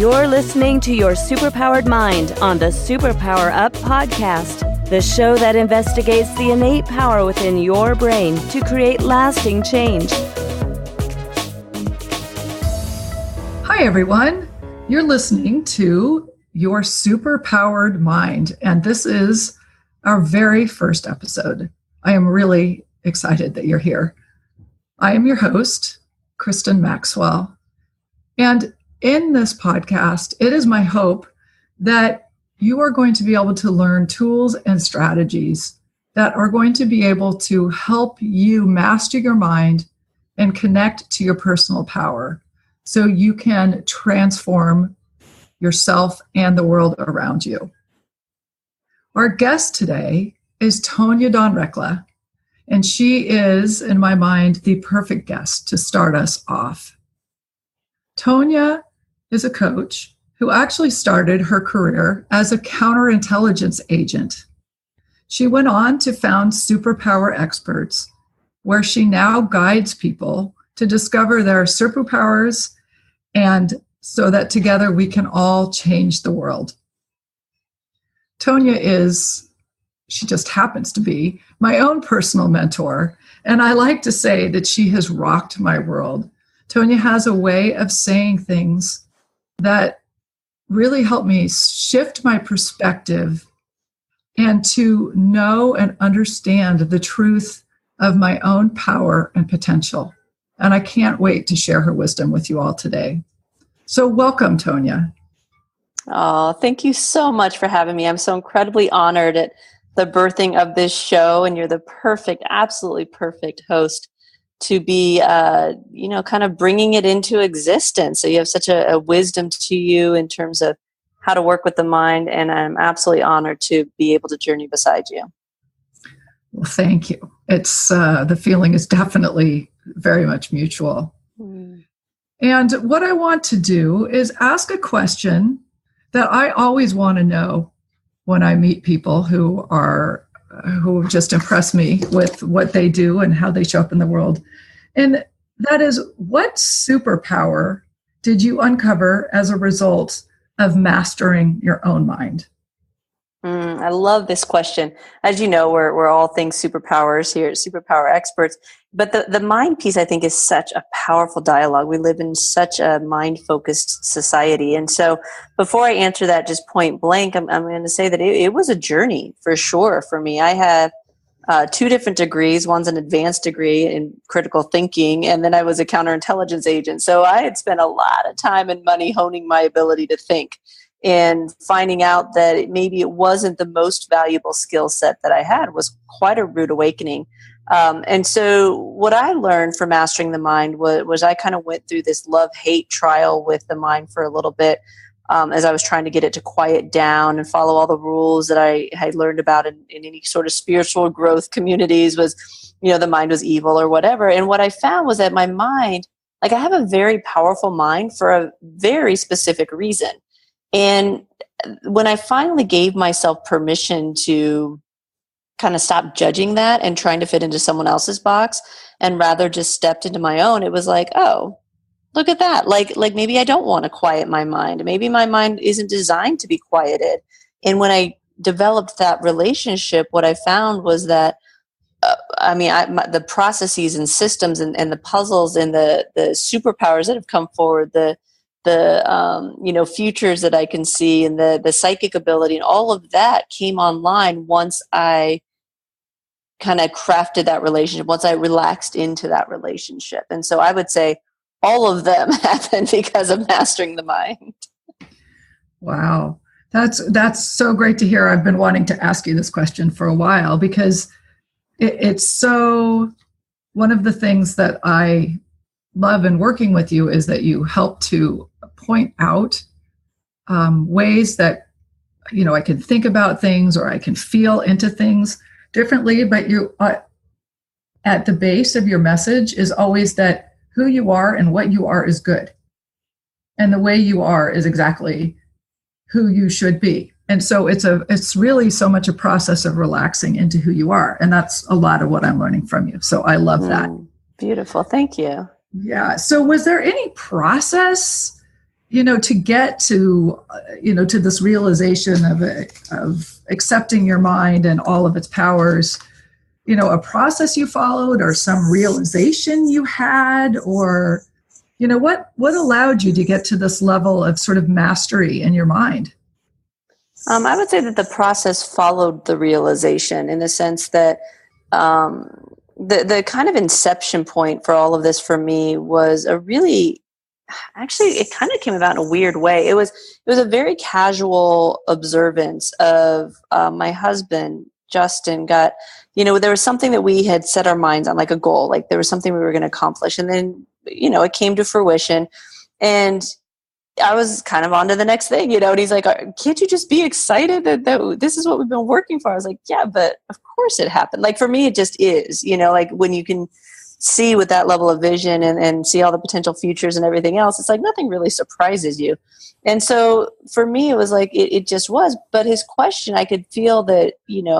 You're listening to Your SuperPowered Mind on the Superpower Up podcast, the show that investigates the innate power within your brain to create lasting change. Hi, everyone. You're listening to Your SuperPowered Mind, and this is our very first episode. I am really excited that you're here. I am your host, Kristin Maxwell, and in this podcast, it is my hope that you are going to be able to learn tools and strategies that are going to be able to help you master your mind and connect to your personal power so you can transform yourself and the world around you. Our guest today is Tonya Dawn Recla, and she is, in my mind, the perfect guest to start us off. Tonya is a coach who actually started her career as a counterintelligence agent. She went on to found Superpower Experts, where she now guides people to discover their superpowers and so that together we can all change the world. Tonya she just happens to be my own personal mentor, and I like to say that she has rocked my world. Tonya has a way of saying things that really help me shift my perspective and to know and understand the truth of my own power and potential. And I can't wait to share her wisdom with you all today. So welcome, Tonya. Oh, thank you so much for having me. I'm so incredibly honored at the birthing of this show, and you're the perfect, absolutely perfect host to be, kind of bringing it into existence. So you have such a wisdom to you in terms of how to work with the mind, and I'm absolutely honored to be able to journey beside you. Well, thank you. It's the feeling is definitely very much mutual. And what I want to do is ask a question that I always want to know when I meet people who just impress me with what they do and how they show up in the world. And that is, what superpower did you uncover as a result of mastering your own mind? I love this question. As you know, we're all things superpowers here at Superpower Experts. But the mind piece, I think, is such a powerful dialogue. We live in such a mind-focused society. And so before I answer that just point blank, I'm going to say that it was a journey for sure for me. I have 2 different degrees. One's an advanced degree in critical thinking, and then I was a counterintelligence agent. So I had spent a lot of time and money honing my ability to think and finding out that maybe it wasn't the most valuable skill set that I had was quite a rude awakening. And so what I learned from mastering the mind was I kind of went through this love-hate trial with the mind for a little bit as I was trying to get it to quiet down and follow all the rules that I had learned about in any sort of spiritual growth communities was, the mind was evil or whatever. And what I found was that my mind, I have a very powerful mind for a very specific reason. And when I finally gave myself permission to kind of stop judging that and trying to fit into someone else's box and rather just stepped into my own, it was like, oh, look at that. Like maybe I don't want to quiet my mind. Maybe my mind isn't designed to be quieted. And when I developed that relationship, what I found was that, the processes and systems and the puzzles and the superpowers that have come forward, the futures that I can see and the psychic ability and all of that came online once I kind of crafted that relationship, once I relaxed into that relationship. And so I would say all of them happened because of mastering the mind. Wow. That's so great to hear. I've been wanting to ask you this question for a while because it's so, one of the things that I love in working with you is that you help to point out ways that, I can think about things or I can feel into things differently, but you at the base of your message is always that who you are and what you are is good. And the way you are is exactly who you should be. And so it's really so much a process of relaxing into who you are. And that's a lot of what I'm learning from you. So I love that. Beautiful. Thank you. Yeah. So was there any process to get to, to this realization of accepting your mind and all of its powers, a process you followed or some realization you had, or, what allowed you to get to this level of sort of mastery in your mind? I would say that the process followed the realization, in the sense that the kind of inception point for all of this for me was actually, it kind of came about in a weird way. It was a very casual observance of my husband, Justin, got, there was something that we had set our minds on, like a goal, like there was something we were going to accomplish. And then, it came to fruition, and I was kind of on to the next thing, and he's like, can't you just be excited that this is what we've been working for? I was like, yeah, but of course it happened. Like for me, it just is, like when you can see with that level of vision and see all the potential futures and everything else, it's like nothing really surprises you. And so for me, it was like, it just was. But his question, I could feel that,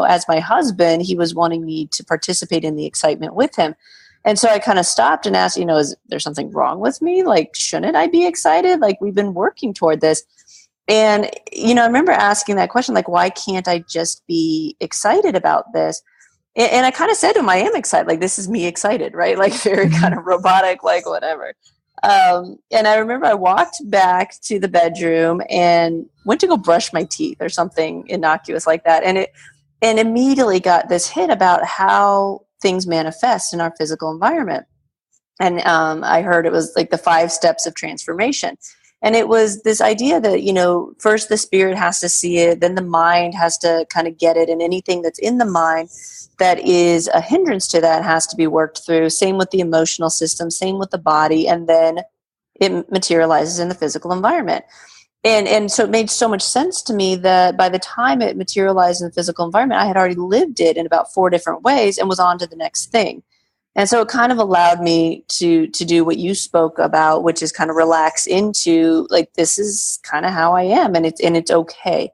as my husband, he was wanting me to participate in the excitement with him. And so I kind of stopped and asked, is there something wrong with me? Like, shouldn't I be excited? Like, we've been working toward this. And, I remember asking that question, like, why can't I just be excited about this? And I kind of said to him, I am excited. Like, this is me excited, right? Like very kind of robotic, like whatever. And I remember I walked back to the bedroom and went to go brush my teeth or something innocuous like that. And immediately got this hit about how things manifest in our physical environment. And I heard it was like the 5 steps of transformation. And it was this idea that, first the spirit has to see it, then the mind has to kind of get it. And anything that's in the mind that is a hindrance to that has to be worked through. Same with the emotional system, same with the body. And then it materializes in the physical environment. And so it made so much sense to me that by the time it materialized in the physical environment, I had already lived it in about 4 different ways and was on to the next thing. And so it kind of allowed me to do what you spoke about, which is kind of relax into, like, this is kind of how I am, and it's okay.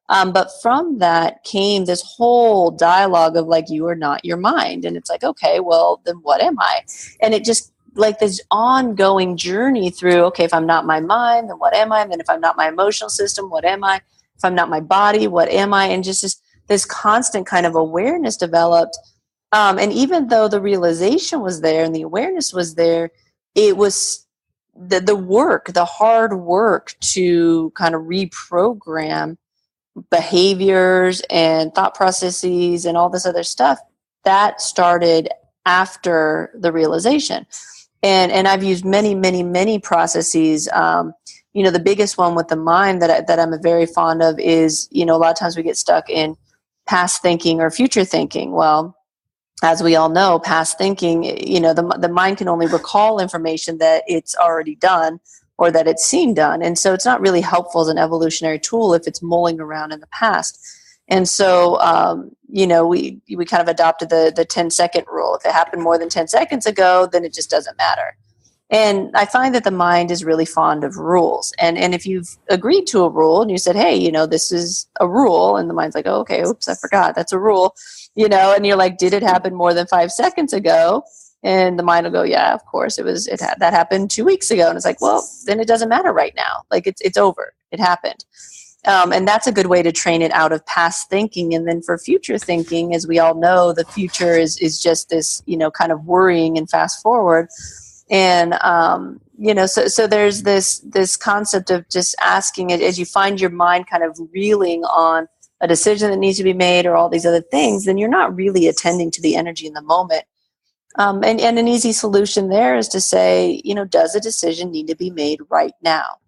But from that came this whole dialogue of, like, you are not your mind. And it's like, okay, well, then what am I? And it just, like, this ongoing journey through, okay, if I'm not my mind, then what am I? And then if I'm not my emotional system, what am I? If I'm not my body, what am I? And just this constant kind of awareness developed. And even though the realization was there and the awareness was there, it was the hard work to kind of reprogram behaviors and thought processes and all this other stuff that started after the realization. And I've used many processes. The biggest one with the mind that I'm very fond of is, a lot of times we get stuck in past thinking or future thinking. Well, as we all know, past thinking, the mind can only recall information that it's already done or that it's seen done. And so it's not really helpful as an evolutionary tool if it's mulling around in the past. And so, we kind of adopted the 10-second rule. If it happened more than 10 seconds ago, then it just doesn't matter. And I find that the mind is really fond of rules. And if you've agreed to a rule and you said, hey, this is a rule, and the mind's like, oh, okay, oops, I forgot, that's a rule, and you're like, did it happen more than 5 seconds ago? And the mind will go, yeah, of course, that happened 2 weeks ago. And it's like, well, then it doesn't matter right now. Like it's over. It happened. And that's a good way to train it out of past thinking. And then for future thinking, as we all know, the future is just this, kind of worrying and fast forward. And, so there's this concept of just asking it as you find your mind kind of reeling on a decision that needs to be made or all these other things, then you're not really attending to the energy in the moment. And an easy solution there is to say, does a decision need to be made right now?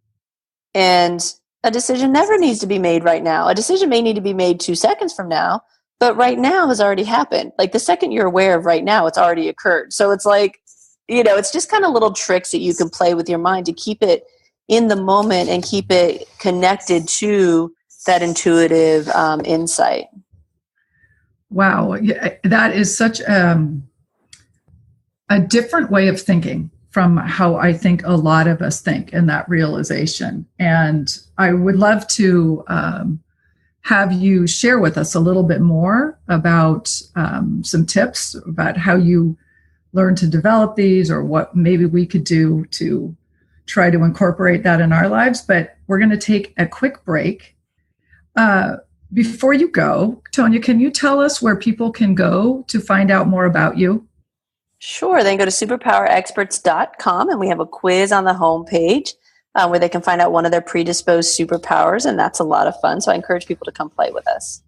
And a decision never needs to be made right now. A decision may need to be made 2 seconds from now, but right now has already happened. Like the second you're aware of right now, it's already occurred. So it's like, it's just kind of little tricks that you can play with your mind to keep it in the moment and keep it connected to that intuitive insight. Wow. That is such a different way of thinking from how I think a lot of us think in that realization. And I would love to have you share with us a little bit more about some tips about how you learn to develop these, or what maybe we could do to try to incorporate that in our lives, but we're going to take a quick break. Before you go, Tonya, can you tell us where people can go to find out more about you? Sure. Then go to superpowerexperts.com, and we have a quiz on the homepage where they can find out one of their predisposed superpowers, and that's a lot of fun. So I encourage people to come play with us.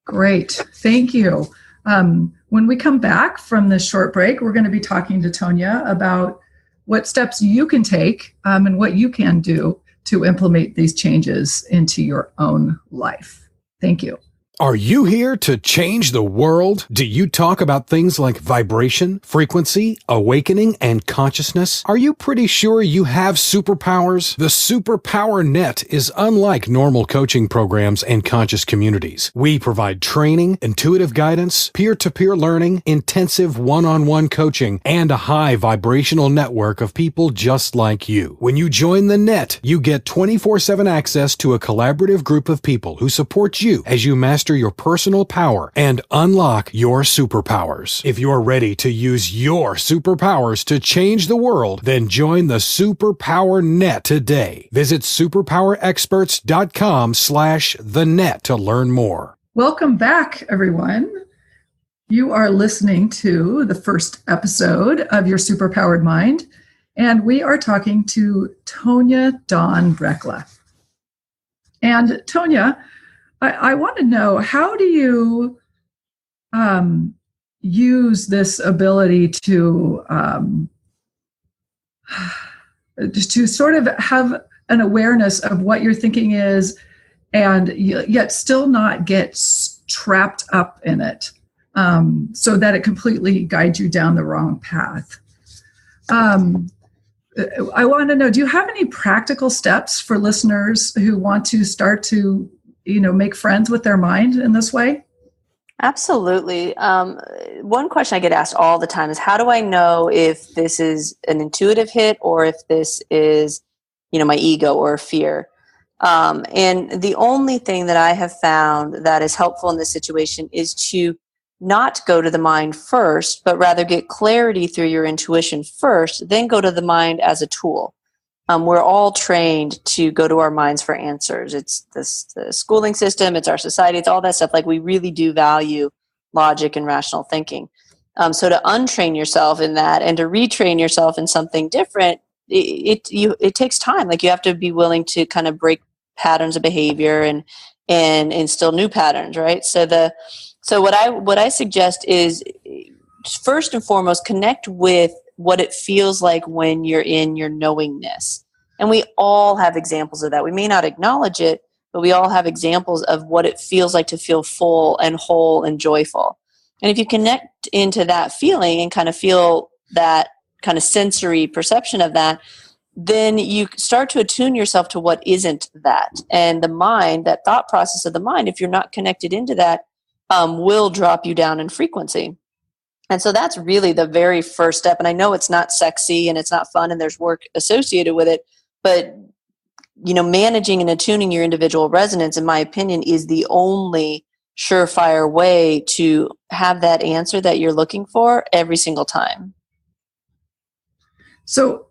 Great. Thank you. When we come back from this short break, we're going to be talking to Tonya about what steps you can take and what you can do to implement these changes into your own life. Thank you. Are you here to change the world? Do you talk about things like vibration, frequency, awakening, and consciousness? Are you pretty sure you have superpowers? The Superpower Net is unlike normal coaching programs and conscious communities. We provide training, intuitive guidance, peer-to-peer learning, intensive one-on-one coaching, and a high vibrational network of people just like you. When you join the net, you get 24/7 access to a collaborative group of people who support you as you master your personal power and unlock your superpowers. If you're ready to use your superpowers to change the world, then join the Superpower Net today. Visit superpowerexperts.com/the-net to learn more. Welcome back, everyone. You are listening to the first episode of Your SuperPowered Mind, and we are talking to Tonya Dawn Recla. And Tonya, I want to know, how do you use this ability to sort of have an awareness of what your thinking is and yet still not get trapped up in it so that it completely guides you down the wrong path? I want to know, do you have any practical steps for listeners who want to start to make friends with their mind in this way? Absolutely. One question I get asked all the time is, how do I know if this is an intuitive hit or if this is, my ego or fear? And the only thing that I have found that is helpful in this situation is to not go to the mind first, but rather get clarity through your intuition first, then go to the mind as a tool. We're all trained to go to our minds for answers. It's the schooling system, it's our society, it's all that stuff. Like, we really do value logic and rational thinking. So to untrain yourself in that and to retrain yourself in something different, it takes time. Like, you have to be willing to kind of break patterns of behavior and instill new patterns, right? So what I suggest is, first and foremost, connect with what it feels like when you're in your knowingness. And we all have examples of that. We may not acknowledge it, but we all have examples of what it feels like to feel full and whole and joyful. And if you connect into that feeling and kind of feel that kind of sensory perception of that, then you start to attune yourself to what isn't that. And the mind, that thought process of the mind, if you're not connected into that, will drop you down in frequency. And so that's really the very first step. And I know it's not sexy and it's not fun and there's work associated with it, but managing and attuning your individual resonance, in my opinion, is the only surefire way to have that answer that you're looking for every single time. So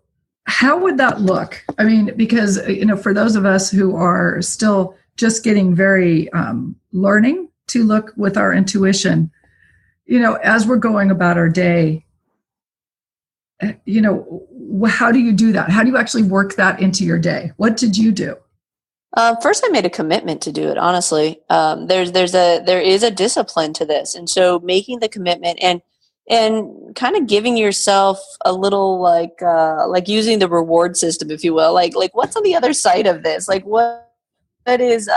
how would that look? I mean, because, for those of us who are still just getting very learning to look with our intuition, as we're going about our day, how do you do that? How do you actually work that into your day? What did you do? First, I made a commitment to do it. Honestly, there is a discipline to this, and so making the commitment and kind of giving yourself a little like using the reward system, if you will, like what's on the other side of this? Like what is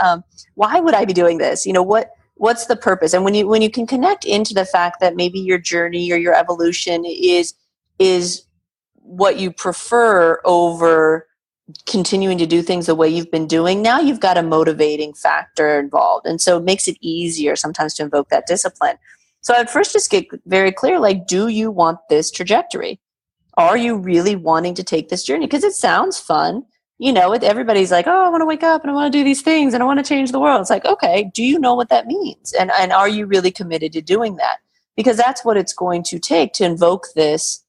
why would I be doing this? What's the purpose? And when you can connect into the fact that maybe your journey or your evolution is what you prefer over continuing to do things the way you've been doing, now you've got a motivating factor involved. And so it makes it easier sometimes to invoke that discipline. So I'd first just get very clear, like, do you want this trajectory? Are you really wanting to take this journey? Because it sounds fun. Everybody's like, oh, I want to wake up and I want to do these things and I want to change the world. It's like, okay, do you know what that means? And are you really committed to doing that? Because that's what it's going to take to invoke this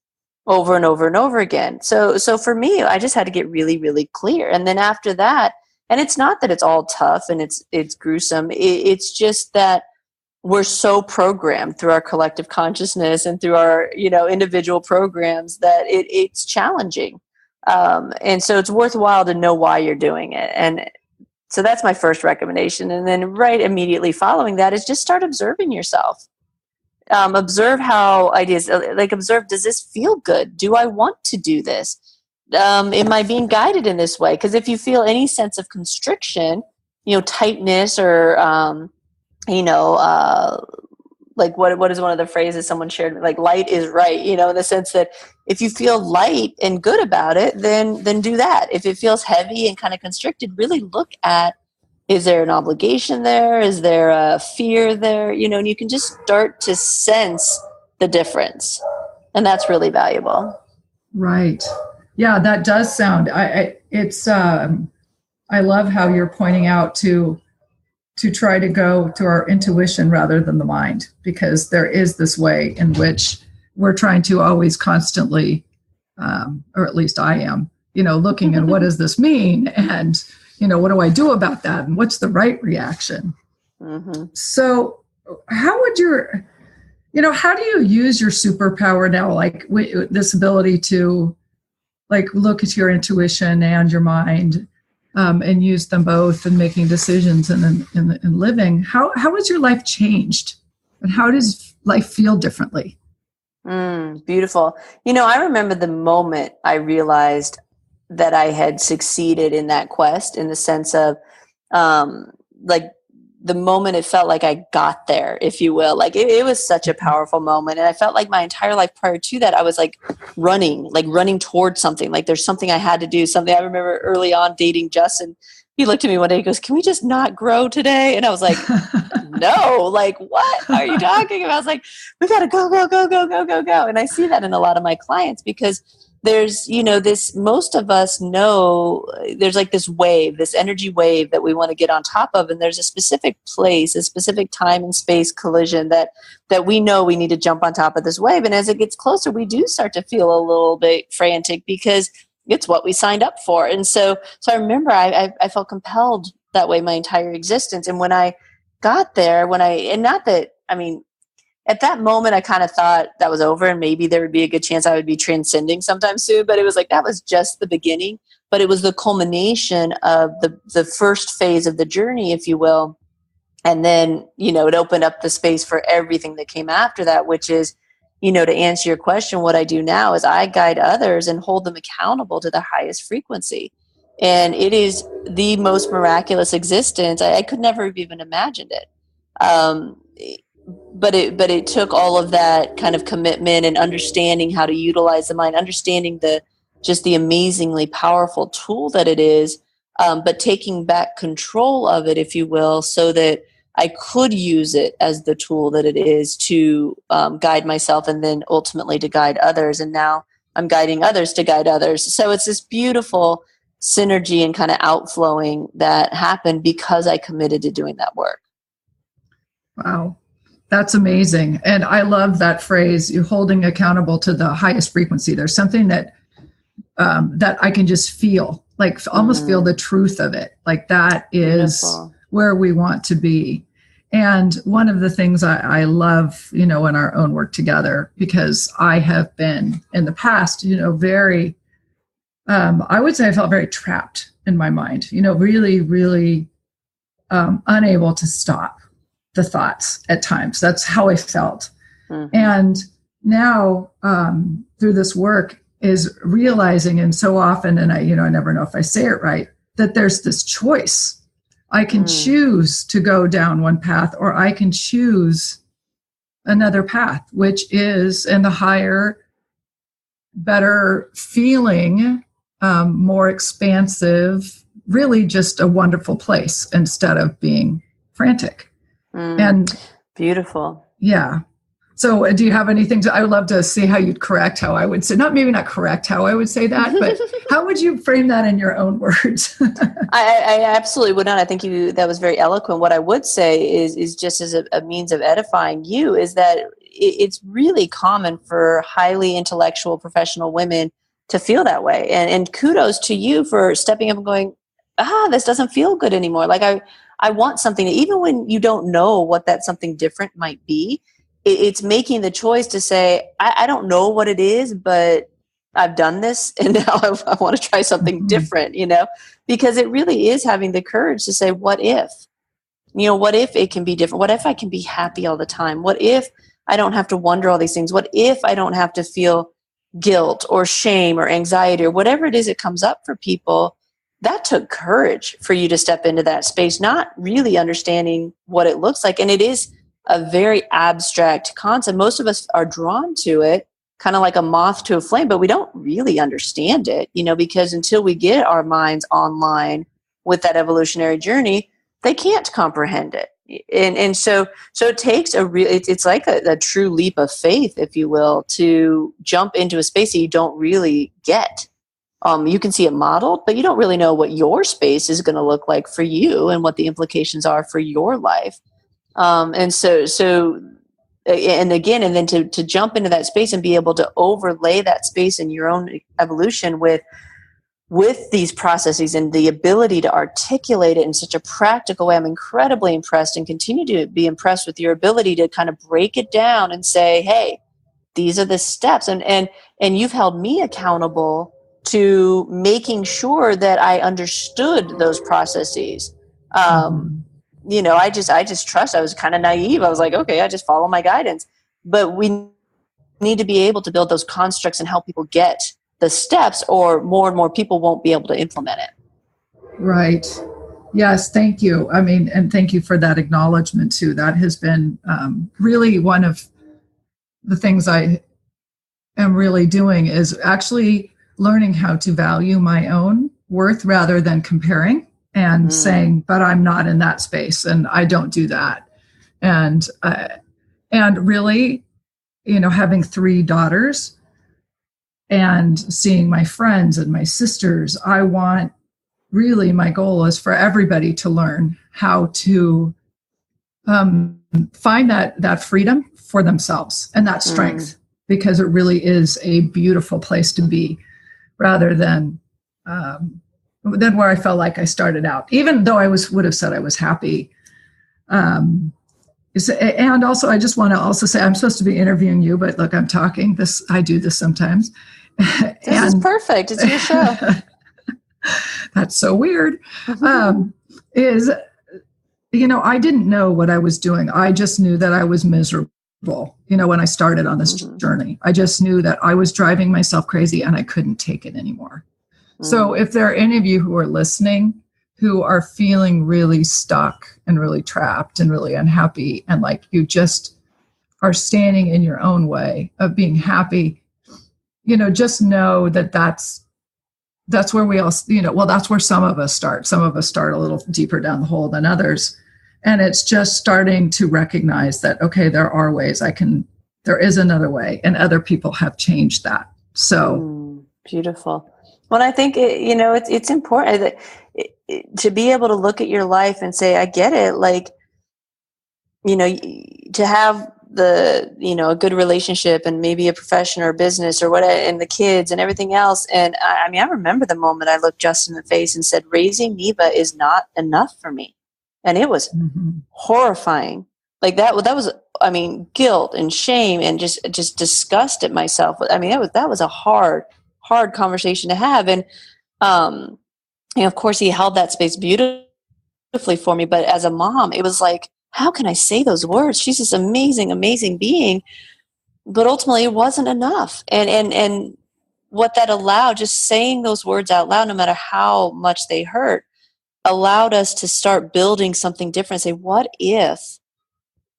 over and over and over again. So for me, I just had to get really, really clear. And then after that, and it's not that it's all tough and it's gruesome. It's just that we're so programmed through our collective consciousness and through our, individual programs that it's challenging. And so it's worthwhile to know why you're doing it. And so that's my first recommendation. And then right immediately following that is just start observing yourself. Observe how ideas, observe, does this feel good? Do I want to do this? Am I being guided in this way? Because if you feel any sense of constriction, tightness or, what is one of the phrases someone shared, like light is right, in the sense that if you feel light and good about it, then do that. If it feels heavy and kind of constricted, really look at, is there an obligation there? Is there a fear there? And you can just start to sense the difference. And that's really valuable. Right. Yeah, that does sound, I love how you're pointing out to try to go to our intuition rather than the mind, because there is this way in which we're trying to always constantly, or at least I am, looking at what does this mean? And, what do I do about that? And what's the right reaction? Mm-hmm. So how would how do you use your superpower now? Like this ability to look at your intuition and your mind, and use them both in making decisions and in living. How has your life changed? And how does life feel differently? Beautiful. I remember the moment I realized that I had succeeded in that quest, in the sense of the moment it felt like I got there, if you will. It was such a powerful moment. And I felt like my entire life prior to that, I was running towards something. There's something I had to do, something. I remember early on dating Justin. He looked at me one day, he goes, "Can we just not grow today?" And I was like, no, what are you talking about? I was like, we got to go, go, go, go, go, go, go. And I see that in a lot of my clients, because there's, this, most of us know there's this wave, this energy wave that we want to get on top of. And there's a specific place, a specific time and space collision that we know we need to jump on top of this wave. And as it gets closer, we do start to feel a little bit frantic, because it's what we signed up for. And so I remember I felt compelled that way my entire existence. And when I got there, at that moment, I kind of thought that was over, and maybe there would be a good chance I would be transcending sometime soon. But it was that was just the beginning. But it was the culmination of the first phase of the journey, if you will. And then, it opened up the space for everything that came after that, which is, to answer your question, what I do now is I guide others and hold them accountable to the highest frequency. And it is the most miraculous existence. I could never have even imagined it. But it took all of that kind of commitment and understanding how to utilize the mind, understanding the amazingly powerful tool that it is, but taking back control of it, if you will, so that I could use it as the tool that it is to guide myself, and then ultimately to guide others. And now I'm guiding others to guide others. So it's this beautiful synergy and kind of outflowing that happened because I committed to doing that work. Wow. That's amazing. And I love that phrase, you're holding accountable to the highest frequency. There's something that I can just feel, almost feel the truth of it. That is beautiful. Where we want to be. And one of the things I love, in our own work together, because I have been in the past, very, I would say I felt very trapped in my mind, really, really unable to stop the thoughts at times. That's how I felt. Mm-hmm. And now through this work is realizing, and so often, and I never know if I say it right, that there's this choice. I can choose to go down one path, or I can choose another path, which is in the higher, better feeling, more expansive, really just a wonderful place instead of being frantic. And beautiful. Yeah. So do you have anything I would love to see how you'd correct how I would say, maybe not correct how I would say that, but how would you frame that in your own words? I absolutely would not. I think that was very eloquent. What I would say is just as a means of edifying you is that it's really common for highly intellectual professional women to feel that way. And kudos to you for stepping up and going, this doesn't feel good anymore. Like I want something, even when you don't know what that something different might be, it's making the choice to say, I don't know what it is, but I've done this and now I want to try something different, because it really is having the courage to say, what if? What if it can be different? What if I can be happy all the time? What if I don't have to wonder all these things? What if I don't have to feel guilt or shame or anxiety or whatever it is that comes up for people? That took courage for you to step into that space, not really understanding what it looks like. And it is a very abstract concept. Most of us are drawn to it, kind of like a moth to a flame, but we don't really understand it, because until we get our minds online with that evolutionary journey, they can't comprehend it. And so it takes it's like a true leap of faith, if you will, to jump into a space that you don't really get. You can see it modeled, but you don't really know what your space is going to look like for you and what the implications are for your life. And then to jump into that space and be able to overlay that space in your own evolution with these processes and the ability to articulate it in such a practical way. I'm incredibly impressed and continue to be impressed with your ability to kind of break it down and say, hey, these are the steps. And you've held me accountable to making sure that I understood those processes. I just trust. I was kind of naive. I was like, okay, I just follow my guidance. But we need to be able to build those constructs and help people get the steps, or more and more people won't be able to implement it. Right. Yes. Thank you. I mean, and thank you for that acknowledgement too. That has been really one of the things I am really doing is actually learning how to value my own worth rather than comparing and saying, but I'm not in that space and I don't do that. And really, having 3 daughters and seeing my friends and my sisters, my goal is for everybody to learn how to find that freedom for themselves and that strength, because it really is a beautiful place to be, rather than where I felt like I started out, even though I would have said I was happy. And also, I just want to also say, I'm supposed to be interviewing you, but look, I'm talking. I do this sometimes. This is perfect. It's your show. That's so weird. I didn't know what I was doing. I just knew that I was miserable. When I started on this journey, I just knew that I was driving myself crazy and I couldn't take it anymore. So if there are any of you who are listening who are feeling really stuck and really trapped and really unhappy, and like you just are standing in your own way of being happy, just know that's where we all, that's where some of us start. Some of us start a little deeper down the hole than others. And it's just starting to recognize that, okay, there are ways there is another way, and other people have changed that. So beautiful. Well, I think, it's important that to be able to look at your life and say, I get it. Like, to have a good relationship and maybe a profession or a business or what, and the kids and everything else. And I remember the moment I looked Justin in the face and said, raising Neva is not enough for me. And it was horrifying. Like that was, guilt and shame and just disgust at myself. That was a hard conversation to have. And, of course he held that space beautifully for me. But as a mom, it was like, how can I say those words? She's this amazing, amazing being. But ultimately it wasn't enough. And what that allowed, just saying those words out loud, no matter how much they hurt, allowed us to start building something different. Say, what if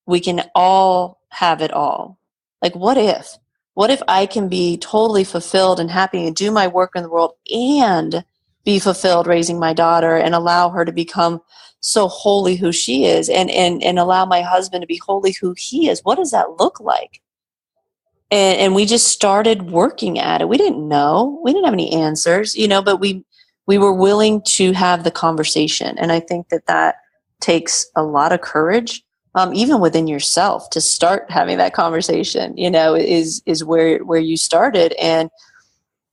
we can all have it all? Like, what if I can be totally fulfilled and happy and do my work in the world and be fulfilled raising my daughter and allow her to become so wholly who she is, and allow my husband to be wholly who he is? What does that look like? And we just started working at it. We didn't know. We didn't have any answers, but we were willing to have the conversation. And I think that takes a lot of courage, even within yourself, to start having that conversation, is where you started. And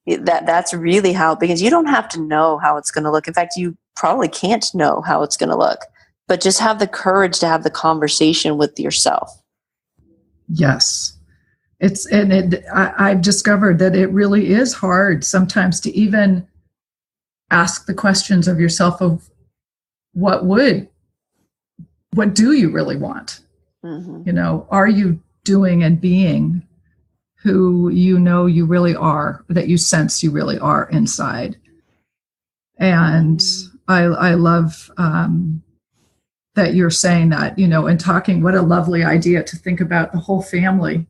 that's really how, because you don't have to know how it's going to look. In fact, you probably can't know how it's going to look, but just have the courage to have the conversation with yourself. Yes. I've discovered that it really is hard sometimes to even ask the questions of yourself of what do you really want? Mm-hmm. Are you doing and being who you really are, that you sense you really are inside? And I love that you're saying that, and talking, what a lovely idea to think about the whole family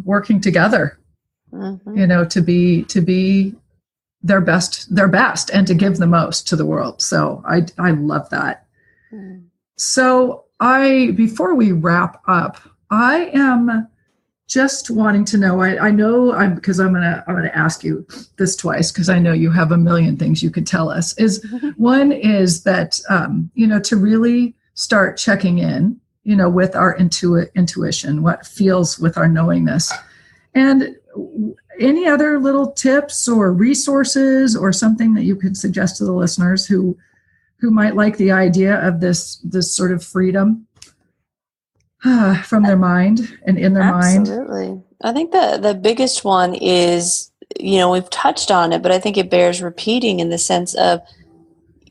working together, to be their best and to give the most to the world. So I love that. So before we wrap up, I am just wanting to know, I know because I'm going to ask you this twice, because I know you have a million things you could tell us, one is that, to really start checking in, with our intuition, what feels with our knowingness. And any other little tips or resources or something that you could suggest to the listeners who might like the idea of this sort of freedom from their mind and in their mind? Absolutely. I think the biggest one is, we've touched on it, but I think it bears repeating in the sense of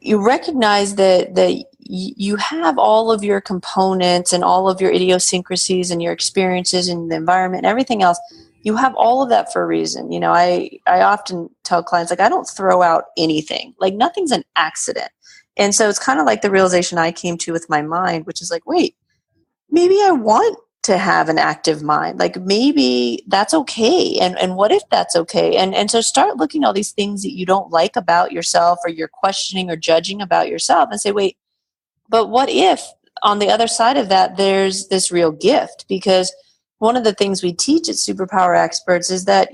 you recognize that you have all of your components and all of your idiosyncrasies and your experiences and the environment and everything else. You have all of that for a reason. I often tell clients, I don't throw out anything. Nothing's an accident. And so it's kind of like the realization I came to with my mind, which is wait, maybe I want to have an active mind. Maybe that's okay. And what if that's okay? And so start looking at all these things that you don't like about yourself, or you're questioning or judging about yourself, and say, wait, but what if on the other side of that, there's this real gift? Because one of the things we teach at Superpower Experts is that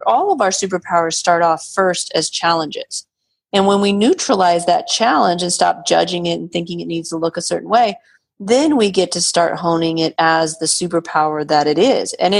all of our superpowers start off first as challenges. And when we neutralize that challenge and stop judging it and thinking it needs to look a certain way, then we get to start honing it as the superpower that it is. And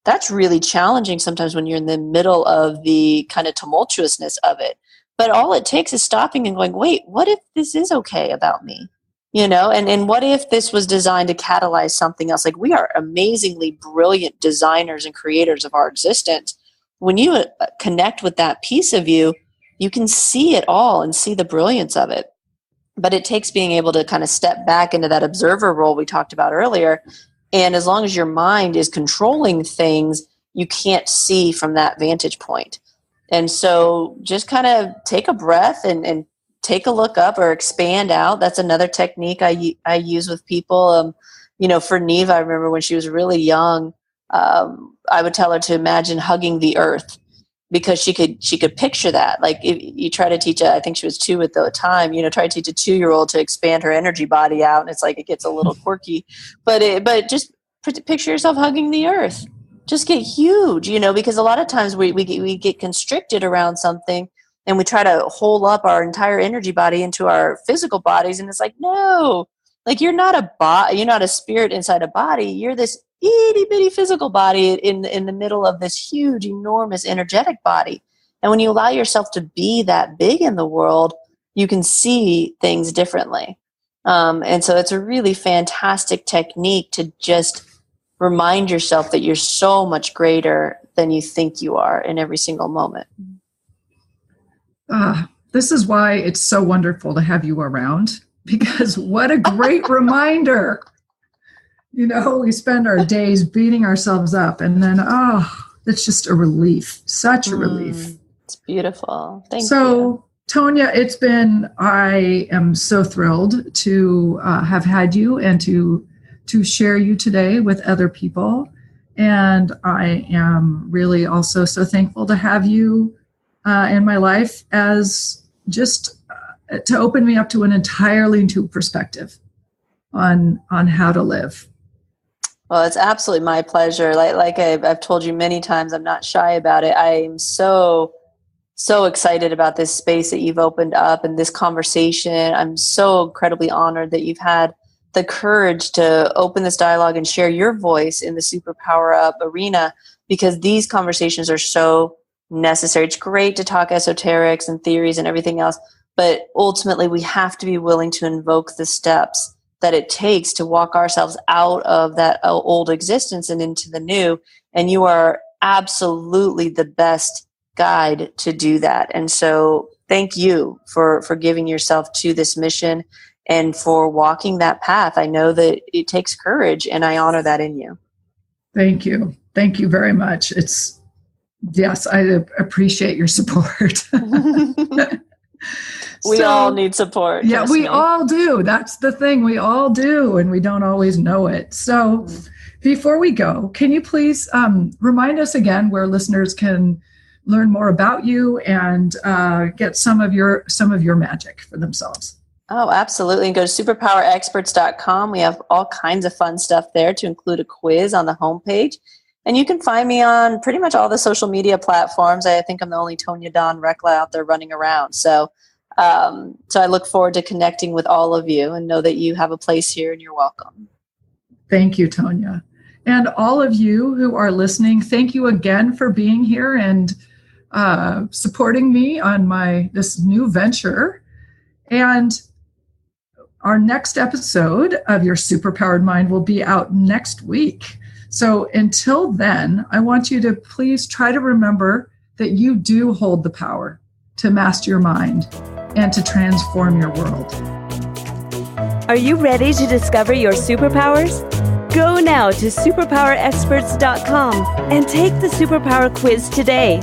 that's really challenging sometimes when you're in the middle of the kind of tumultuousness of it. But all it takes is stopping and going, wait, what if this is okay about me? And what if this was designed to catalyze something else? We are amazingly brilliant designers and creators of our existence. When you connect with that piece of you, you can see it all and see the brilliance of it. But it takes being able to kind of step back into that observer role we talked about earlier. And as long as your mind is controlling things, you can't see from that vantage point. And so just kind of take a breath and take a look up or expand out. That's another technique I use with people. For Neva, I remember when she was really young, I would tell her to imagine hugging the earth, because she could picture that. If you try to teach I think she was 2 at the time, try to teach a 2-year-old to expand her energy body out, and it's it gets a little quirky, but just picture yourself hugging the earth. Just get huge, because a lot of times we get constricted around something, and we try to hold up our entire energy body into our physical bodies, and it's no, you're not you're not a spirit inside a body. You're this itty bitty physical body in the middle of this huge, enormous energetic body. And when you allow yourself to be that big in the world, you can see things differently. And so it's a really fantastic technique to just remind yourself that you're so much greater than you think you are in every single moment. This is why it's so wonderful to have you around, because what a great reminder. We spend our days beating ourselves up, and then, it's just a relief, such a relief. It's beautiful. Thank you. So, Tonya, I am so thrilled to have had you and to share you today with other people. And I am really also so thankful to have you in my life as just to open me up to an entirely new perspective on how to live. Well, it's absolutely my pleasure. Like I've told you many times, I'm not shy about it. I am so excited about this space that you've opened up and this conversation. I'm so incredibly honored that you've had the courage to open this dialogue and share your voice in the Superpower Up arena, because these conversations are so necessary. It's great to talk esoterics and theories and everything else, but ultimately we have to be willing to invoke the steps that it takes to walk ourselves out of that old existence and into the new. And you are absolutely the best guide to do that. And so thank you for giving yourself to this mission and for walking that path. I know that it takes courage, and I honor that in you. Thank you. Thank you very much. Yes, I appreciate your support. We all need support. Yeah, we all do. That's the thing. We all do, and we don't always know it. So before we go, can you please remind us again where listeners can learn more about you and get some of your magic for themselves? Oh, absolutely. And go to superpowerexperts.com. We have all kinds of fun stuff there, to include a quiz on the homepage. And you can find me on pretty much all the social media platforms. I think I'm the only Tonya Dawn Recla out there running around. So I look forward to connecting with all of you, and know that you have a place here and you're welcome. Thank you, Tonya. And all of you who are listening, thank you again for being here and supporting me on this new venture. And our next episode of Your Superpowered Mind will be out next week. So until then, I want you to please try to remember that you do hold the power to master your mind and to transform your world. Are you ready to discover your superpowers? Go now to superpowerexperts.com and take the superpower quiz today.